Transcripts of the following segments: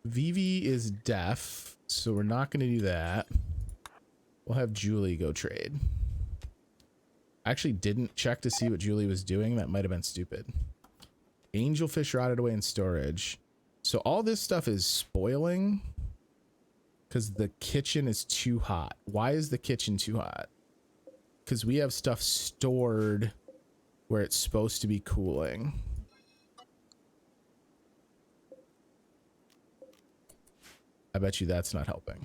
Vivi is deaf, so we're not going to do that. We'll have Julie go trade. I actually didn't check to see what Julie was doing. That might have been stupid. Angelfish rotted away in storage. So all this stuff is spoiling because the kitchen is too hot. Why is the kitchen too hot? Because we have stuff stored where it's supposed to be cooling. I bet you that's not helping.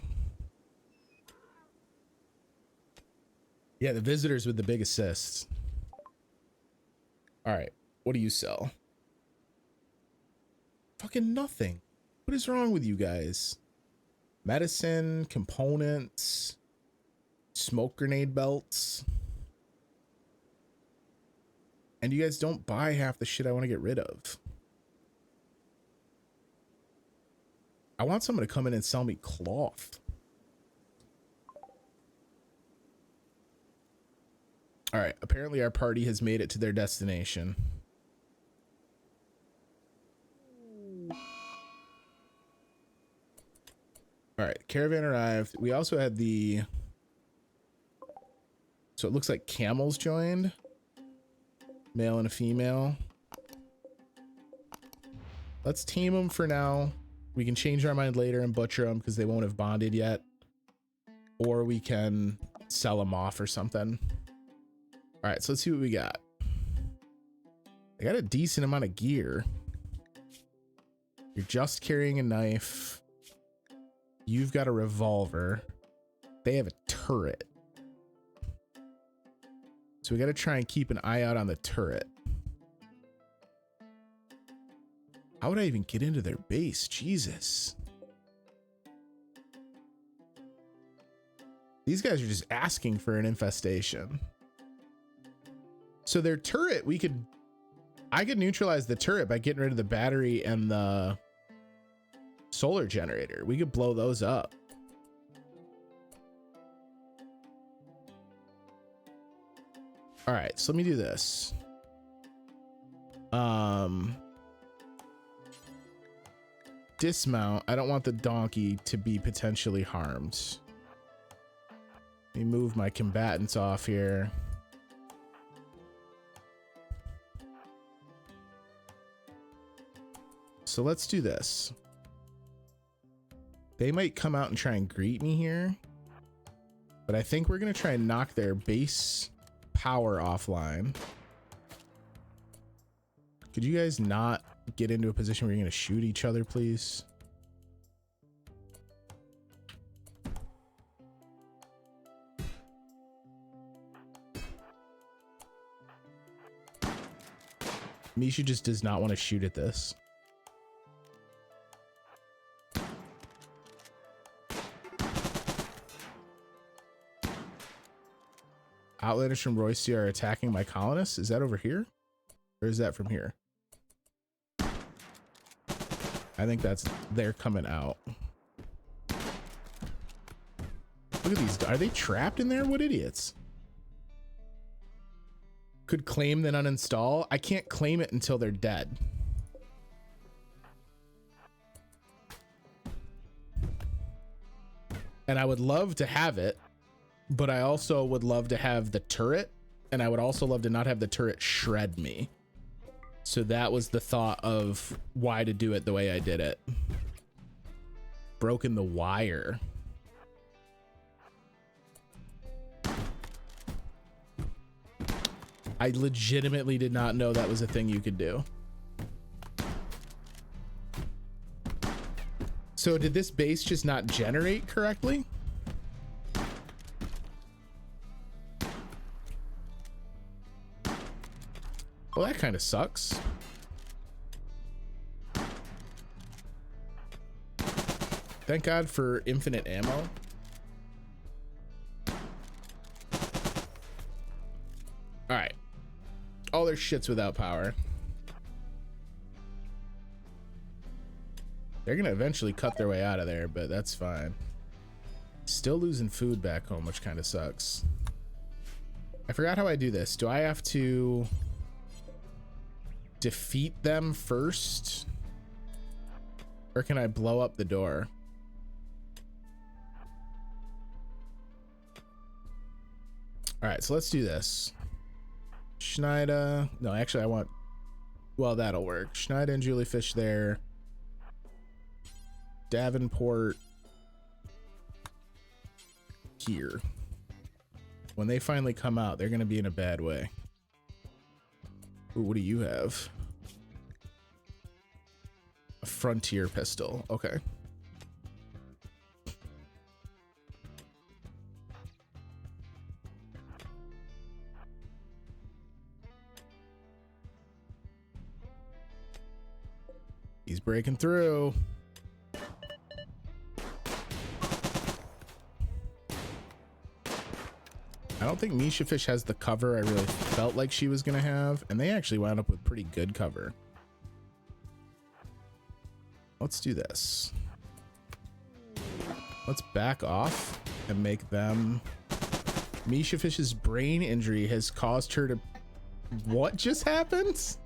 Yeah, the visitors with the big assists. All right, what do you sell? Fucking nothing. What is wrong with you guys? Medicine, components, smoke grenade belts. And you guys don't buy half the shit I want to get rid of. I want someone to come in and sell me cloth. All right, apparently our party has made it to their destination. All right, caravan arrived. We also had the... So it looks like camels joined. Male and a female. Let's tame them for now. We can change our mind later and butcher them because they won't have bonded yet. Or we can sell them off or something. All right, so let's see what we got. I got a decent amount of gear. You're just carrying a knife. You've got a revolver. They have a turret. So we got to try and keep an eye out on the turret. How would I even get into their base? Jesus. These guys are just asking for an infestation. So their turret, I could neutralize the turret by getting rid of the battery and the solar generator. We could blow those up. All right, so let me do this. Dismount. I don't want the donkey to be potentially harmed. Let me move my combatants off here. So let's do this. They might come out and try and greet me here, but I think we're going to try and knock their base power offline. Could you guys not get into a position where you're going to shoot each other, please? Misha just does not want to shoot at this. Outlanders from Royce are attacking my colonists. Is that over here? Or is that from here? I think they're coming out. Look at these. Are they trapped in there? What idiots. Could claim then uninstall. I can't claim it until they're dead. And I would love to have it, but I also would love to have the turret, and I would also love to not have the turret shred me. So that was the thought of why to do it the way I did it. Broken the wire. I legitimately did not know that was a thing you could do. So did this base just not generate correctly? Well, that kind of sucks. Thank God for infinite ammo. All right. All their shit's without power. They're gonna eventually cut their way out of there, but that's fine. Still losing food back home, which kind of sucks. I forgot how I do this. Do I have to defeat them first Or can I blow up the door? All right, so let's do this. Schneider. No, actually, I want. Well, that'll work. Schneider and Juliefish there. Davenport here. When they finally come out, they're going to be in a bad way. Ooh, what do you have? A frontier pistol. Okay. He's breaking through. I don't think Misha Fish has the cover I really felt like she was going to have, and they actually wound up with pretty good cover. Let's do this. Let's back off and make them... Misha Fish's brain injury has caused her to... What just happened?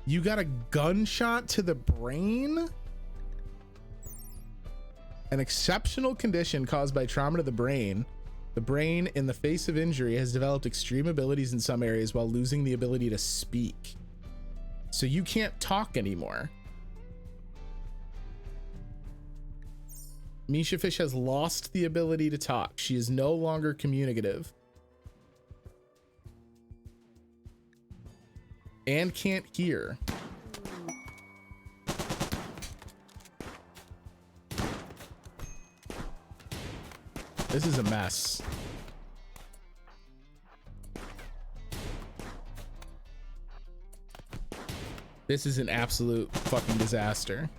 You got a gunshot to the brain? An exceptional condition caused by trauma to the brain. The brain, in the face of injury, has developed extreme abilities in some areas while losing the ability to speak. So you can't talk anymore. Misha Fish has lost the ability to talk. She is no longer communicative. And can't hear. This is a mess. This is an absolute fucking disaster.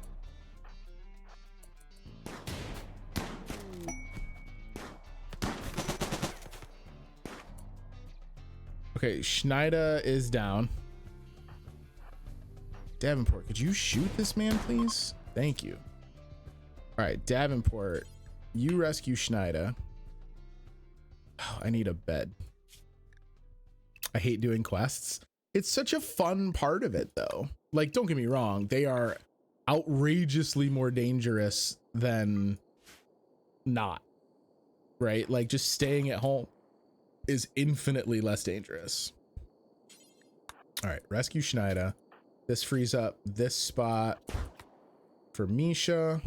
Okay, Schneider is down. Davenport, could you shoot this man, please? Thank you. All right, Davenport, you rescue Schneider. Oh, I need a bed. I hate doing quests. It's such a fun part of it, though. Like, don't get me wrong. They are outrageously more dangerous than not, right? Like, just staying at home is infinitely less dangerous. All right, rescue Schneider. This frees up this spot for Misha,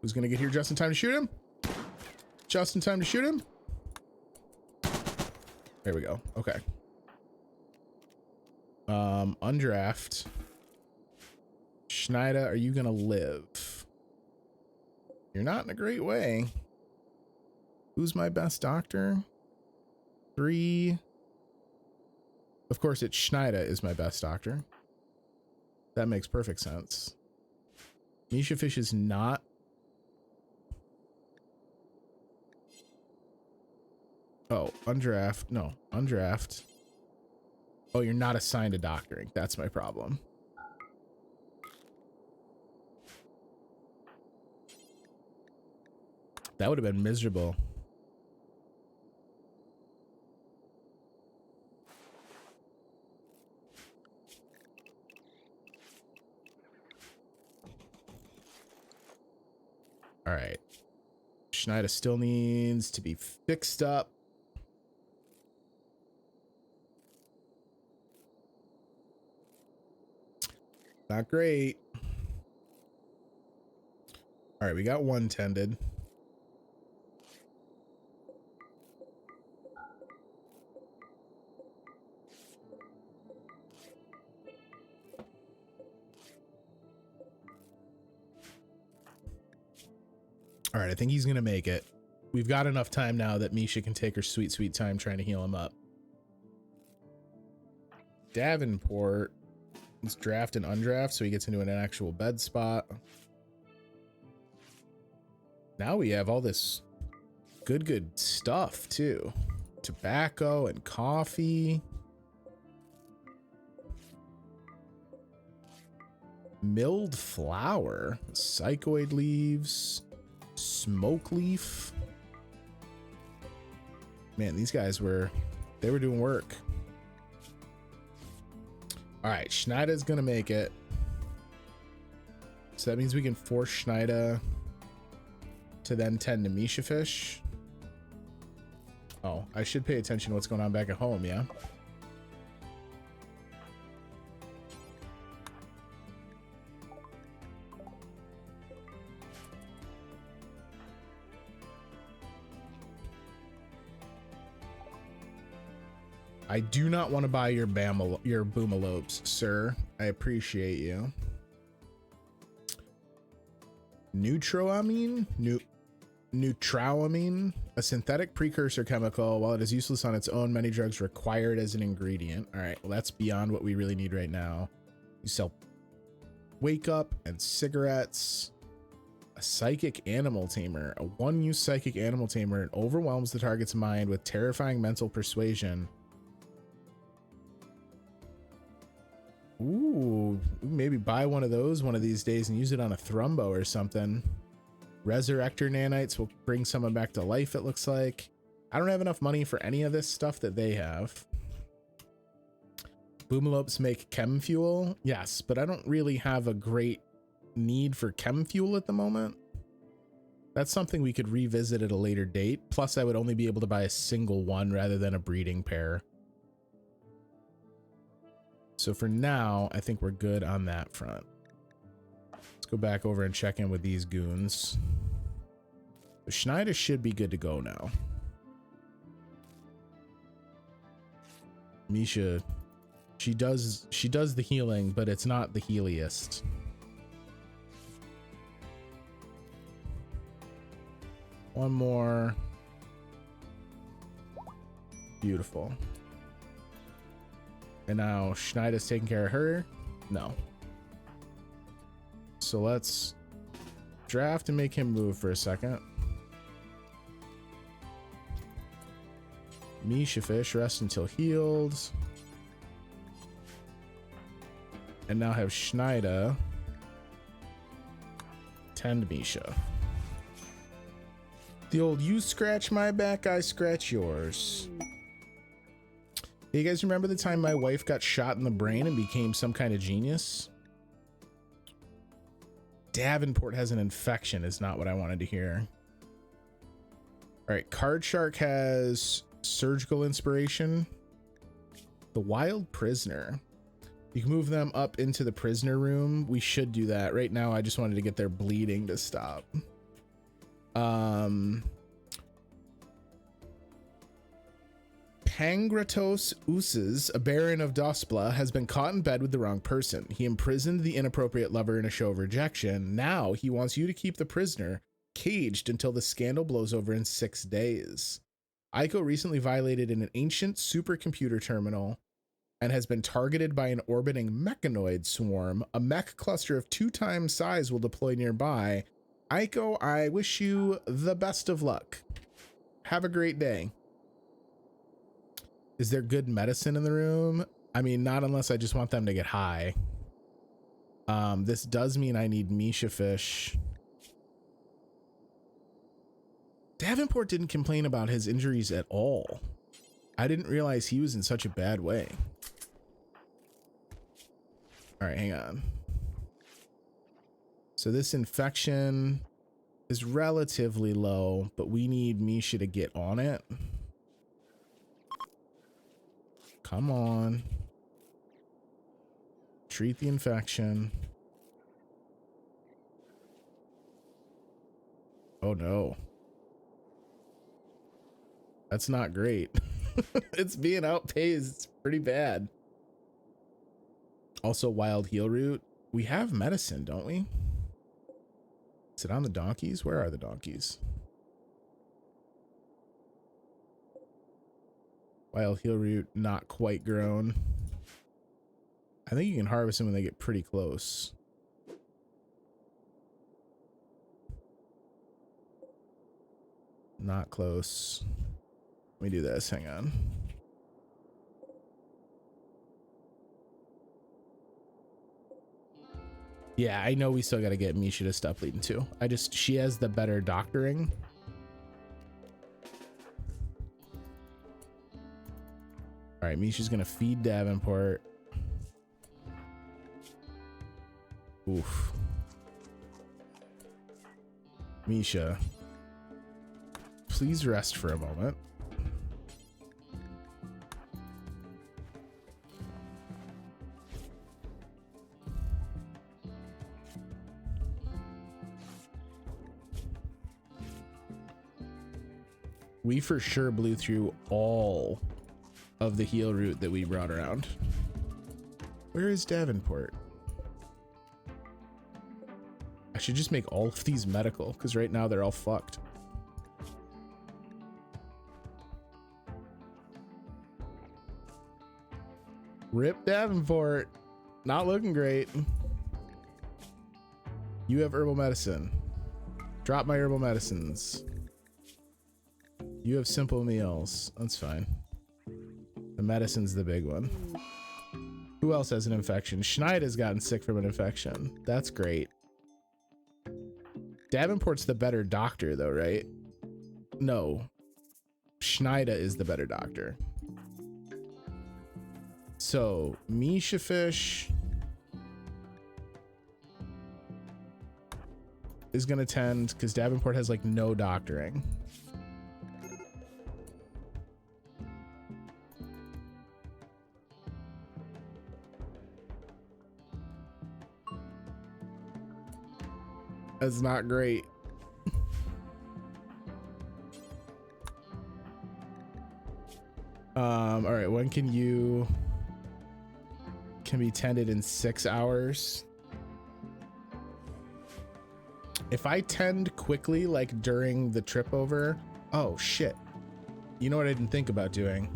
who's going to get here just in time to shoot him. Just in time to shoot him. There we go. Okay. Undraft. Schneider, are you gonna live? You're not in a great way. Who's my best doctor? 3. Of course, it's Schneider is my best doctor. That makes perfect sense. Misha Fish is not. Oh, undraft. No, undraft. Oh, you're not assigned to doctoring. That's my problem. That would have been miserable. All right. Schneider still needs to be fixed up. Not great. All right, we got one tended. All right, I think he's going to make it. We've got enough time now that Misha can take her sweet, sweet time trying to heal him up. Davenport. Let's draft and undraft so he gets into an actual bed spot. Now we have all this good stuff too. Tobacco and coffee. Milled flour. Psychoid leaves. Smoke leaf. Man, these guys were doing work. All right, Schneider's gonna make it. So that means we can force Schneider to then tend to Misha fish. Oh, I should pay attention to what's going on back at home, yeah? I do not want to buy your boomalopes, sir. I appreciate you. Neutroamine? Neutroamine? A synthetic precursor chemical. While it is useless on its own, many drugs require it as an ingredient. All right, well, that's beyond what we really need right now. You sell Wake Up and cigarettes. A psychic animal tamer. A one-use psychic animal tamer. It overwhelms the target's mind with terrifying mental persuasion. Ooh, maybe buy one of those one of these days and use it on a thrumbo or something. Resurrector nanites will bring someone back to life, it looks like. I don't have enough money for any of this stuff that they have. Boomalopes make chem fuel. Yes, but I don't really have a great need for chem fuel at the moment. That's something we could revisit at a later date. Plus, I would only be able to buy a single one rather than a breeding pair. So for now, I think we're good on that front. Let's go back over and check in with these goons. The Schneider should be good to go now. Misha, she does the healing, but it's not the healiest. One more. Beautiful. And now Schneider's taking care of her? No. So let's draft and make him move for a second. Misha fish, rest until healed. And now have Schneider tend Misha. The old you scratch my back, I scratch yours. You guys remember the time my wife got shot in the brain and became some kind of genius? Davenport has an infection is not what I wanted to hear. All right, Card Shark has surgical inspiration. The Wild Prisoner. You can move them up into the prisoner room. We should do that. Right now, I just wanted to get their bleeding to stop. Pangratos Uses, a baron of Dospla, has been caught in bed with the wrong person. He imprisoned the inappropriate lover in a show of rejection. Now he wants you to keep the prisoner caged until the scandal blows over in 6 days. Aiko recently violated an ancient supercomputer terminal and has been targeted by an orbiting mechanoid swarm. A mech cluster of 2 times size will deploy nearby. Aiko, I wish you the best of luck. Have a great day. Is there good medicine in the room? I mean, not unless I just want them to get high. This does mean I need Misha fish. Davenport didn't complain about his injuries at all. I didn't realize he was in such a bad way. All right, hang on. So this infection is relatively low, but we need Misha to get on it. Come on. Treat the infection. Oh no. That's not great. It's being outpaced. It's pretty bad. Also, wild heal root. We have medicine, don't we? Is it on the donkeys? Where are the donkeys? Wild heal root, not quite grown. I think you can harvest them when they get pretty close. Not close. Let me do this. Hang on. Yeah, I know we still got to get Misha to stop bleeding too. She has the better doctoring. All right, Misha's going to feed Davenport. Oof. Misha, please rest for a moment. We for sure blew through all of the heal route that we brought around. Where is Davenport? I should just make all of these medical, because right now they're all fucked. Rip Davenport. Not looking great. You have herbal medicine. Drop my herbal medicines. You have simple meals. That's fine. The medicine's the big one. Who else has an infection? Schneider's gotten sick from an infection. That's great. Davenport's the better doctor though, right? No. Schneider is the better doctor. So, Misha Fish is gonna tend, because Davenport has like no doctoring. That's not great. All right, when can be tended in 6 hours? If I tend quickly, like during the trip over, oh shit. You know what I didn't think about doing?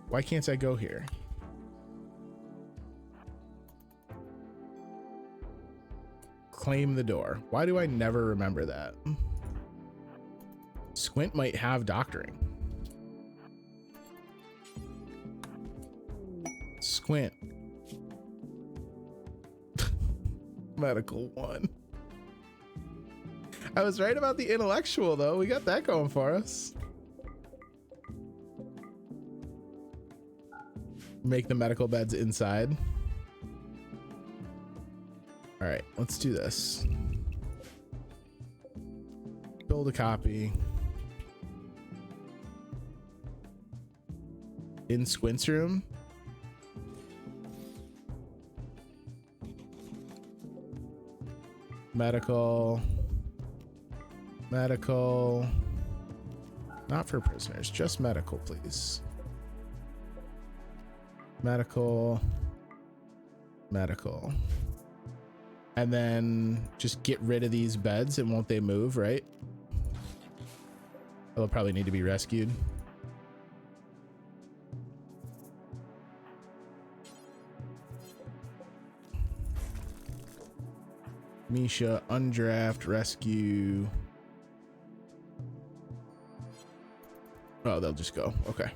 Why can't I go here? Claim the door. Why do I never remember that? Squint might have doctoring. Squint. Medical 1. I was right about the intellectual though. We got that going for us. Make the medical beds inside. All right, let's do this. Build a copy. In Squint's room. Medical. Medical. Not for prisoners, just medical, please. Medical. Medical. And then just get rid of these beds and won't they move, right? They'll probably need to be rescued. Misha, undraft, rescue. Oh, they'll just go. Okay.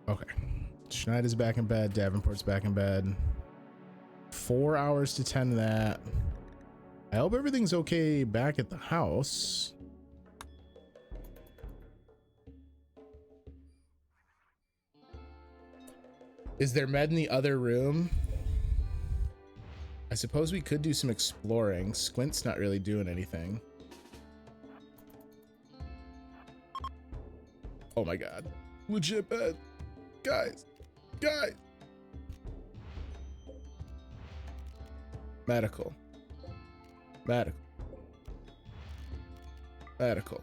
Okay. Schneider's back in bed. Davenport's back in bed. 4 hours to tend that. I hope everything's okay back at the house. Is there med in the other room? I suppose we could do some exploring. Squint's not really doing anything. Oh my god. Legit bed. Guys. Guys. Medical. Medical. Medical.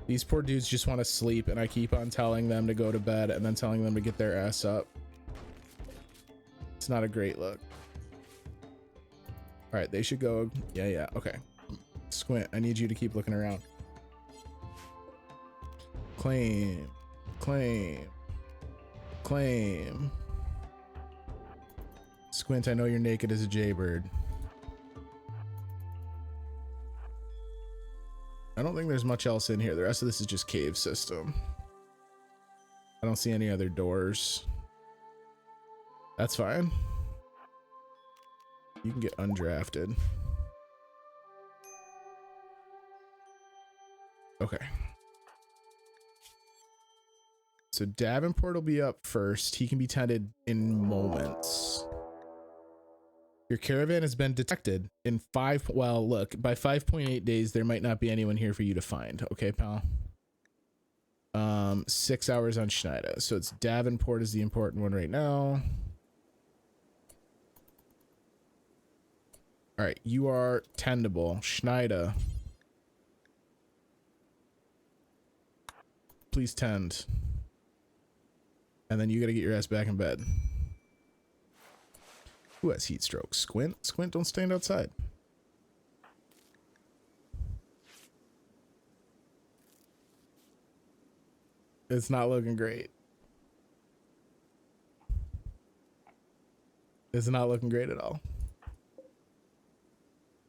These poor dudes just want to sleep, and I keep on telling them to go to bed and then telling them to get their ass up. It's not a great look. All right, they should go. Yeah, okay. Squint, I need you to keep looking around. Claim. Claim. Claim. Squint, I know you're naked as a jaybird. I don't think there's much else in here. The rest of this is just cave system. I don't see any other doors. That's fine. You can get undrafted. Okay. So Davenport will be up first. He can be tended in moments. Your caravan has been detected in well, look, by 5.8 days, there might not be anyone here for you to find. Okay, pal? 6 hours on Schneider. So it's Davenport is the important one right now. All right, you are tendable. Schneider. Please tend. And then you got to get your ass back in bed. Who has heat stroke? Squint? Squint, don't stand outside. It's not looking great. It's not looking great at all.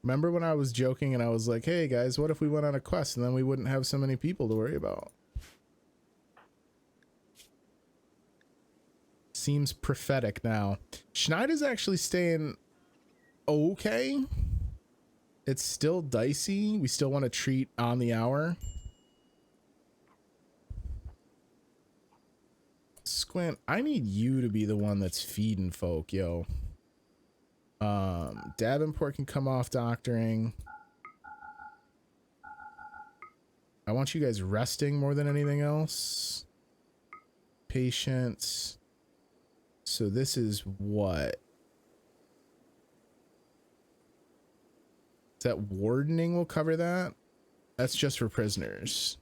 Remember when I was joking and I was like, hey guys, what if we went on a quest and then we wouldn't have so many people to worry about? Seems prophetic now. Schneider's actually staying okay. It's still dicey. We still want to treat on the hour. Squint, I need you to be the one that's feeding folk, yo. Davenport can come off doctoring. I want you guys resting more than anything else. Patience. So this is what? Is that wardening will cover that? That's just for prisoners.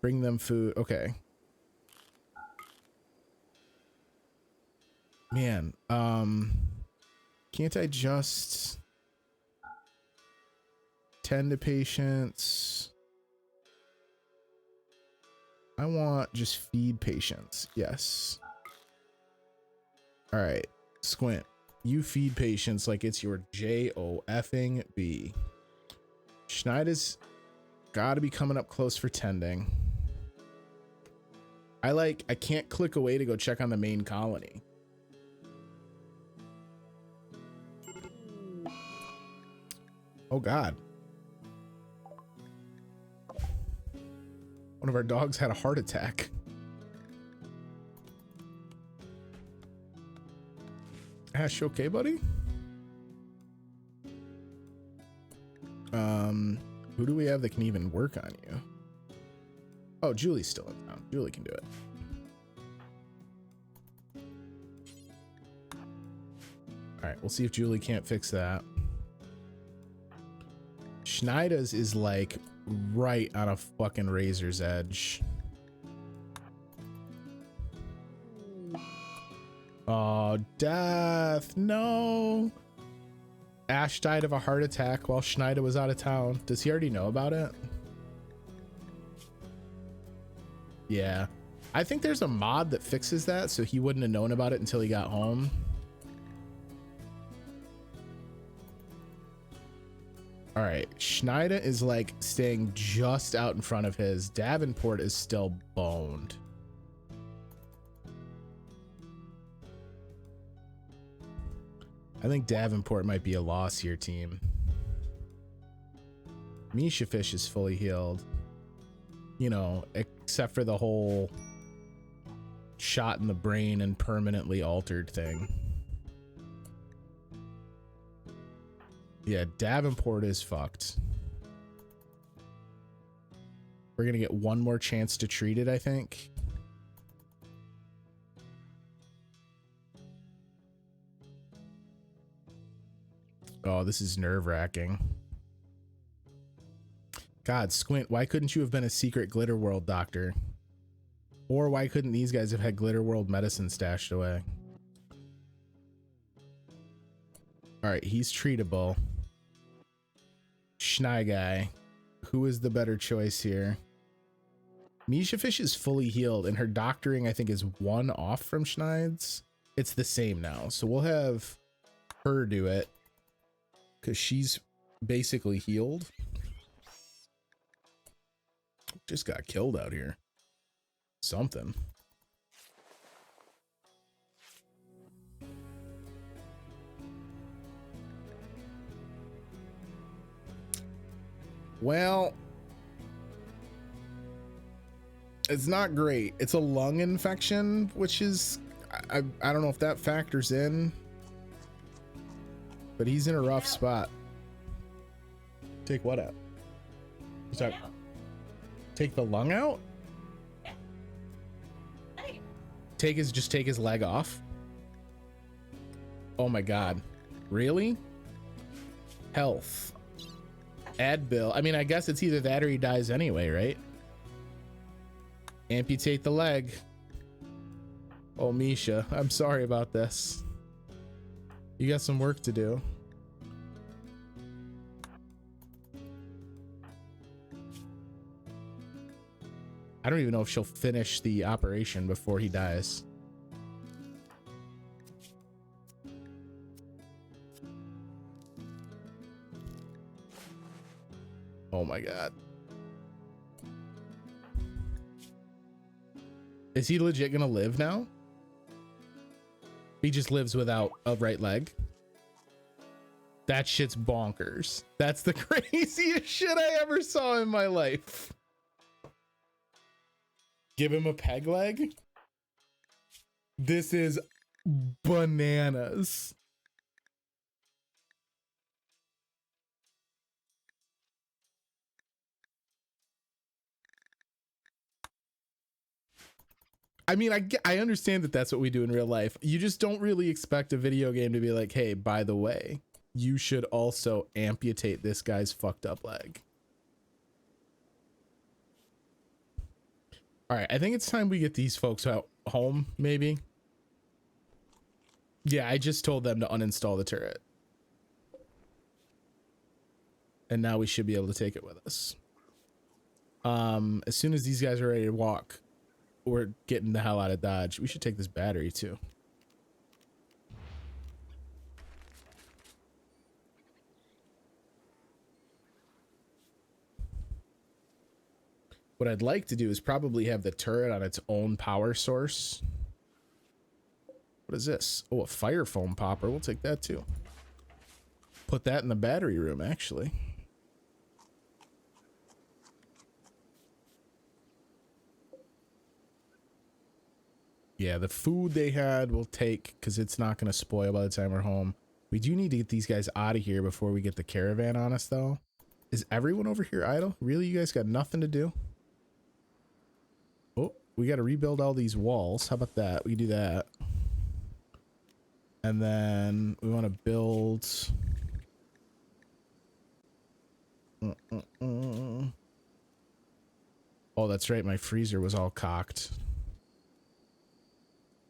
Bring them food. Okay. Man, can't I just tend to patients? I want just feed patients. Yes. All right, Squint, you feed patients like it's your J-O-F-ing-B. Schneider's got to be coming up close for tending. I can't click away to go check on the main colony. Oh God. One of our dogs had a heart attack. Ash, you okay, buddy? Who do we have that can even work on you? Oh, Julie's still in town. Julie can do it. All right, we'll see if Julie can't fix that. Schneider's is like right on a fucking razor's edge. Oh, death. No. Ash died of a heart attack while Schneider was out of town. Does he already know about it? Yeah. I think there's a mod that fixes that, so he wouldn't have known about it until he got home. All right. Schneider is like staying just out in front of his. Davenport is still boned. I think Davenport might be a loss here, team. Misha Fish is fully healed. You know, except for the whole shot in the brain and permanently altered thing. Yeah, Davenport is fucked. We're gonna get one more chance to treat it, I think. Oh, this is nerve-wracking. God, Squint, why couldn't you have been a secret Glitter World doctor? Or why couldn't these guys have had Glitter World medicine stashed away? All right, he's treatable. Schnei guy. Who is the better choice here? Misha Fish is fully healed, and her doctoring, I think, is 1 off from Schneid's. It's the same now, so we'll have her do it because she's basically healed. Just got killed out here. Something. Well, It's not great. It's a lung infection, which is, I don't know if that factors in, but he's in a rough spot. Take what out? Take the lung out? Just take his leg off? Oh my God. Really? Health. Add bill. I mean, I guess it's either that or he dies anyway, right? Amputate the leg. Oh, Misha, I'm sorry about this. You got some work to do. I don't even know if she'll finish the operation before he dies. Oh my God. Is he legit gonna live now? He just lives without a right leg. That shit's bonkers. That's the craziest shit I ever saw in my life. Give him a peg leg? This is bananas. I mean, I understand that that's what we do in real life. You just don't really expect a video game to be like, hey, by the way, you should also amputate this guy's fucked up leg. All right, I think it's time we get these folks out home, maybe. Yeah, I just told them to uninstall the turret. And now we should be able to take it with us. As soon as these guys are ready to walk, we're getting the hell out of Dodge. We should take this battery too. What I'd like to do is probably have the turret on its own power source. What is this? Oh, a fire foam popper. We'll take that too. Put that in the battery room, actually. Yeah, the food they had we'll take because it's not going to spoil by the time we're home. We do need to get these guys out of here before we get the caravan on us, though. Is everyone over here idle? Really? You guys got nothing to do? Oh, we got to rebuild all these walls. How about that? We do that. And then we want to build... Oh, that's right. My freezer was all cocked.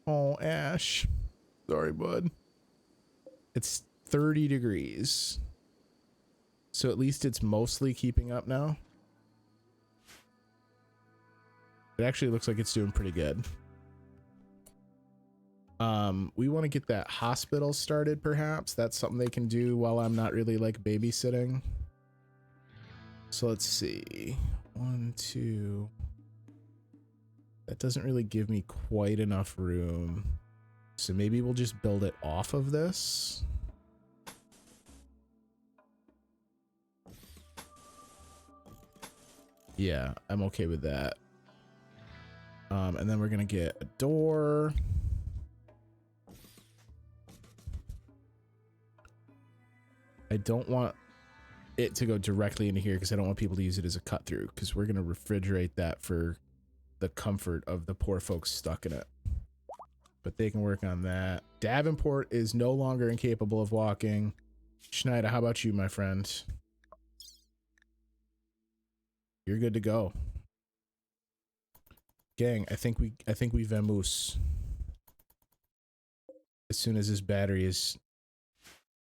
Oh, Ash. Sorry, bud. It's 30 degrees. So at least it's mostly keeping up now. It actually looks like it's doing pretty good. We want to get that hospital started, perhaps. That's something they can do while I'm not really like babysitting. So let's see. 1, 2. That doesn't really give me quite enough room. So maybe we'll just build it off of this. Yeah, I'm okay with that. And then we're gonna get a door. I don't want it to go directly into here because I don't want people to use it as a cut through, because we're gonna refrigerate that for the comfort of the poor folks stuck in it. But they can work on that. Davenport is no longer incapable of walking. Schneider, how about you, my friend? You're good to go. Gang, I think we vamoose. As soon as this battery is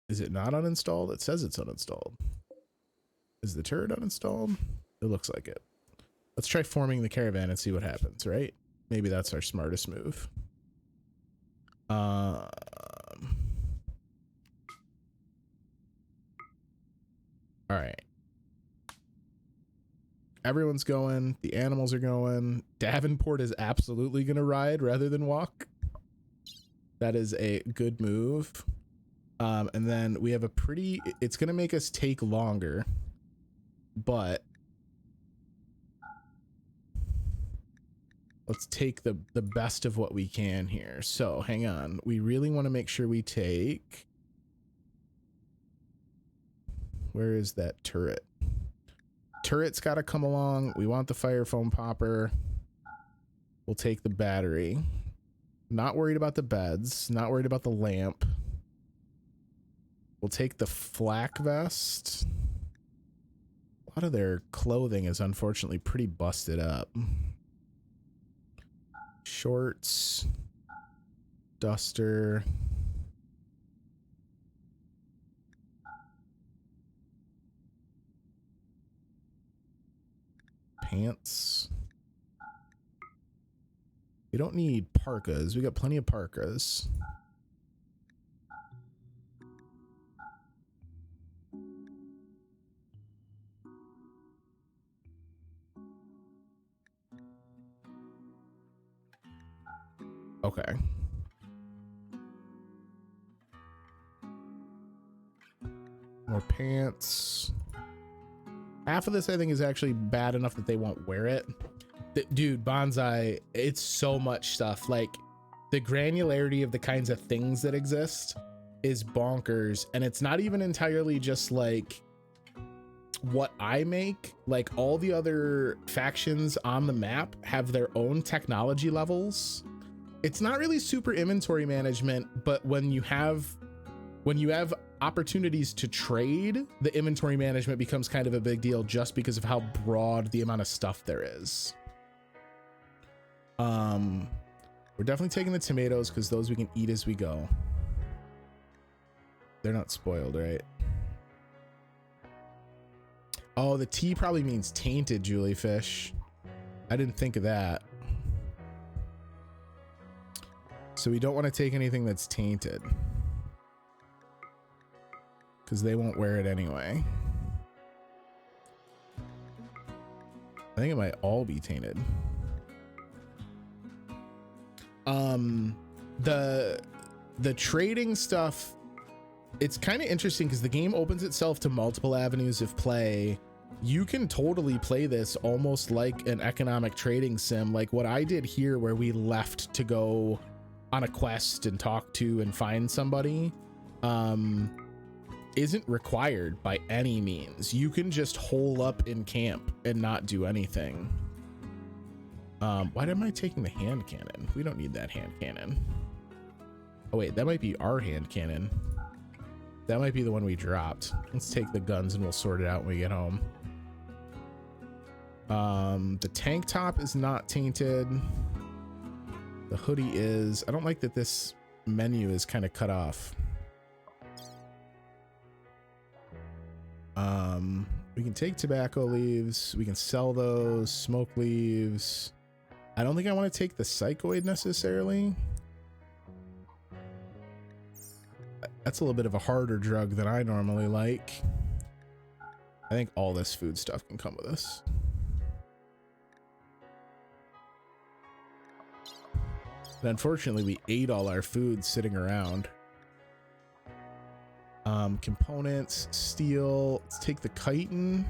it not uninstalled? It says it's uninstalled. Is the turret uninstalled? It looks like it. Let's try forming the caravan and see what happens, right? Maybe that's our smartest move. All right. Everyone's going. The animals are going. Davenport is absolutely going to ride rather than walk. That is a good move. And then we have a pretty... It's going to make us take longer, but... let's take the best of what we can here. So hang on. We really want to make sure we take, where is that turret? Turret's got to come along. We want the fire foam popper. We'll take the battery. Not worried about the beds. Not worried about the lamp. We'll take the flak vest. A lot of their clothing is unfortunately pretty busted up. Shorts. Duster. Pants. We don't need parkas. We got plenty of parkas. Okay. More pants. Half of this, I think, is actually bad enough that they won't wear it. Dude, Bonsai, it's so much stuff. Like, the granularity of the kinds of things that exist is bonkers. And it's not even entirely just, like, what I make. Like, all the other factions on the map have their own technology levels. It's not really super inventory management, but when you have opportunities to trade, the inventory management becomes kind of a big deal just because of how broad the amount of stuff there is. We're definitely taking the tomatoes because those we can eat as we go. They're not spoiled, right? Oh, the tea probably means tainted, Juliefish. I didn't think of that. So we don't want to take anything that's tainted, because they won't wear it anyway. I think it might all be tainted. The trading stuff, it's kind of interesting because the game opens itself to multiple avenues of play. You can totally play this almost like an economic trading sim, like what I did here, where we left to go on a quest and talk to and find somebody. Isn't required by any means. You can just hole up in camp and not do anything. Why am I taking the hand cannon? We don't need that hand cannon. Oh wait, that might be our hand cannon. That might be the one we dropped. Let's take the guns and we'll sort it out when we get home. The tank top is not tainted. The hoodie is. I don't like that this menu is kind of cut off. We can take tobacco leaves. We can sell those. Smoke leaves. I don't think I want to take the psychoid necessarily. That's a little bit of a harder drug than I normally like. I think all this food stuff can come with us. And unfortunately, we ate all our food sitting around. Components, steel. Let's take the chitin.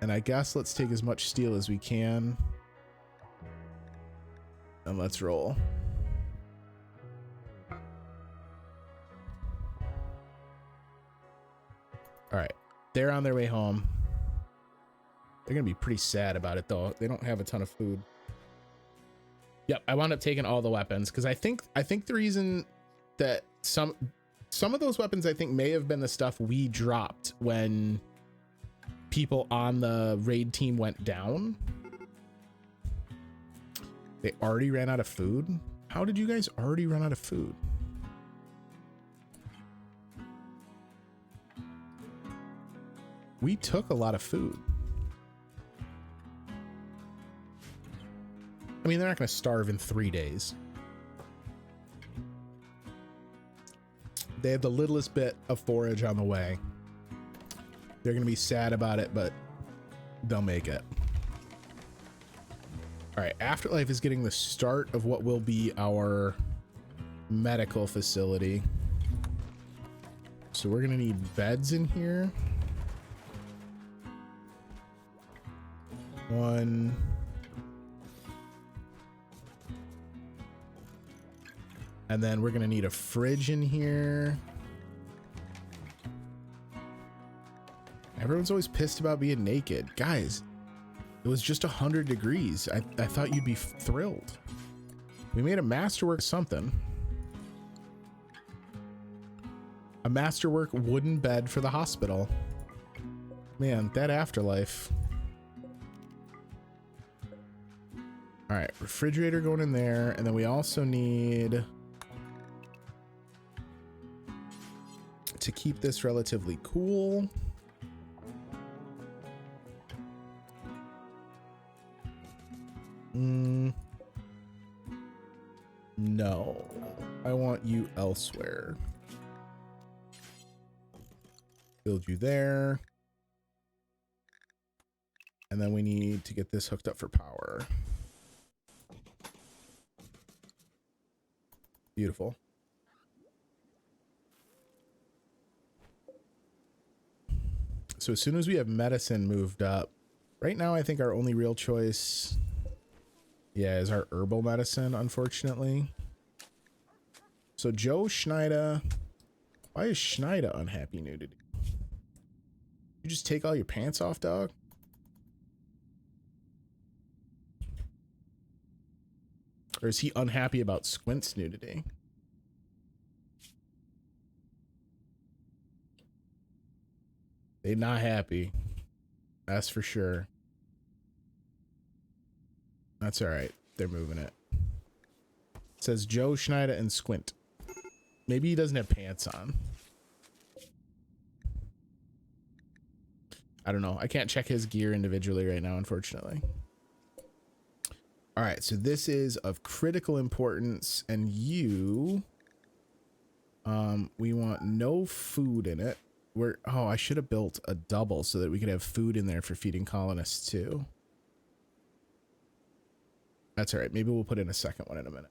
And I guess let's take as much steel as we can. And let's roll. All right, they're on their way home. They're gonna be pretty sad about it though. They don't have a ton of food. Yep, I wound up taking all the weapons because I think the reason that some of those weapons I think may have been the stuff we dropped when people on the raid team went down. They already ran out of food. How did you guys already run out of food? We took a lot of food. I mean, they're not going to starve in 3 days. They have the littlest bit of forage on the way. They're going to be sad about it, but they'll make it. All right, Afterlife is getting the start of what will be our medical facility. So we're going to need beds in here. 1, And then we're gonna need a fridge in here. Everyone's always pissed about being naked. Guys, it was just 100 degrees. I thought you'd be thrilled. We made a masterwork something. A masterwork wooden bed for the hospital. Man, that afterlife. All right, refrigerator going in there. And then we also need to keep this relatively cool. No, I want you elsewhere. Build you there. And then we need to get this hooked up for power. Beautiful. So as soon as we have medicine moved up, right now I think our only real choice, yeah, is our herbal medicine, unfortunately. So Joe Schneider, why is Schneider unhappy nudity? You just take all your pants off, dog? Or is he unhappy about Squint's nudity? They're not happy. That's for sure. That's all right. They're moving it. It says Joe Schneider and Squint. Maybe he doesn't have pants on. I don't know. I can't check his gear individually right now, unfortunately. All right, so this is of critical importance, and you, we want no food in it. Oh, I should have built a double so that we could have food in there for feeding colonists too. That's all right. Maybe we'll put in a second one in a minute.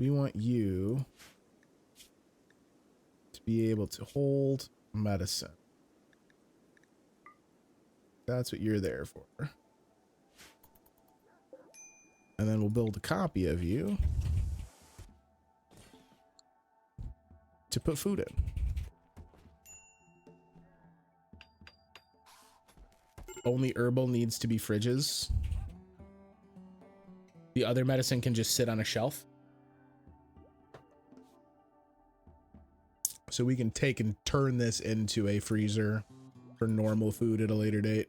We want you to be able to hold medicine. That's what you're there for. And then we'll build a copy of you to put food in. Only herbal needs to be fridges. The other medicine can just sit on a shelf. So we can take and turn this into a freezer for normal food at a later date.